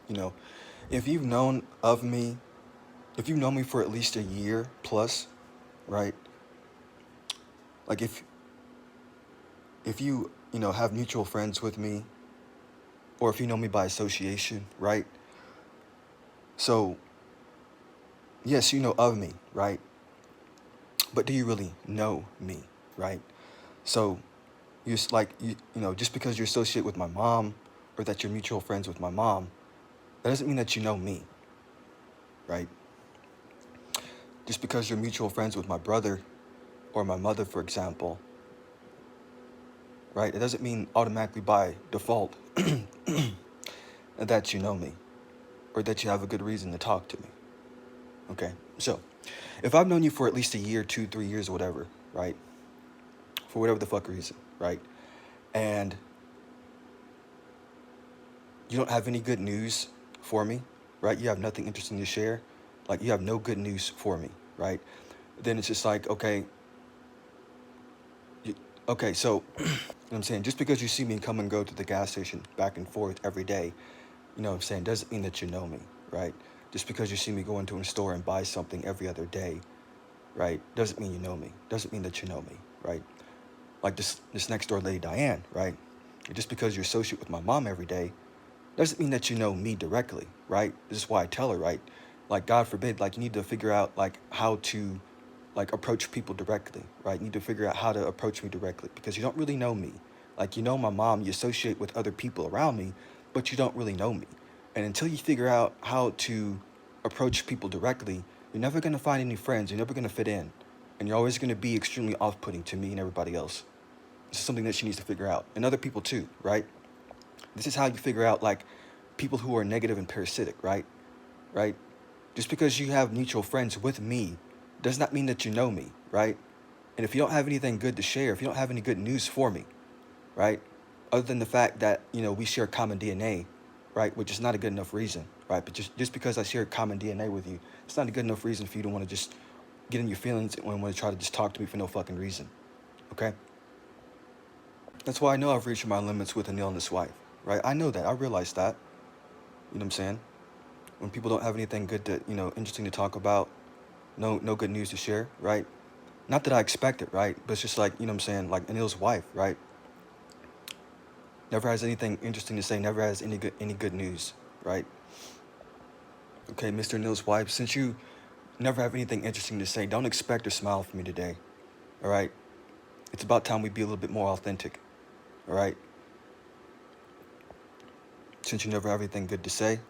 You know, if you've known of me, if you've known me for at least a year plus, right? Like if you have mutual friends with me, or if you know me by association, right? So yes, you know of me, right? But do you really know me, right? So just because you're associated with my mom, or that you're mutual friends with my mom, that doesn't mean that you know me, right? Just because you're mutual friends with my brother or my mother, for example, right? It doesn't mean automatically by default that you know me, or that you have a good reason to talk to me. Okay? So, if I've known you for at least a year, 2, 3 years, whatever, right? For whatever the fuck reason, right? And you don't have any good news for me, right? You have nothing interesting to share. Like, you have no good news for me, right? Then it's just like, okay, you, okay, so, you know what I'm saying? Just because you see me come and go to the gas station back and forth every day, you know what I'm saying, doesn't mean that you know me, right? Just because you see me go into a store and buy something every other day, right, doesn't mean you know me. Doesn't mean that you know me, right? Like this next door lady Diane, right? Just because you're associated with my mom every day doesn't mean that you know me directly, right? This is why I tell her, right? Like, God forbid, like, you need to figure out like how to like approach people directly, right? You need to figure out how to approach me directly, because you don't really know me. Like, you know my mom, you associate with other people around me, but you don't really know me. And until you figure out how to approach people directly, you're never going to find any friends, you're never going to fit in, and you're always going to be extremely off-putting to me and everybody else. This is something that she needs to figure out, and other people too, right? This is how you figure out like people who are negative and parasitic, right? Right? Just because you have mutual friends with me does not mean that you know me, right? And if you don't have anything good to share, if you don't have any good news for me, right? Other than the fact that, we share common DNA, right? Which is not a good enough reason, right? But just because I share common DNA with you, it's not a good enough reason for you to want to just get in your feelings and want to try to just talk to me for no fucking reason, okay? That's why I know I've reached my limits with Anil and his wife, right? I know that. I realize that. You know what I'm saying? When people don't have anything good to, interesting to talk about, no good news to share, right? Not that I expect it, right? But it's just like, you know what I'm saying, like Anil's wife, right? Never has anything interesting to say, never has any good news, right? Okay, Mr. Anil's wife, since you never have anything interesting to say, don't expect a smile from me today, all right? It's about time we be a little bit more authentic, all right? Since you never have anything good to say,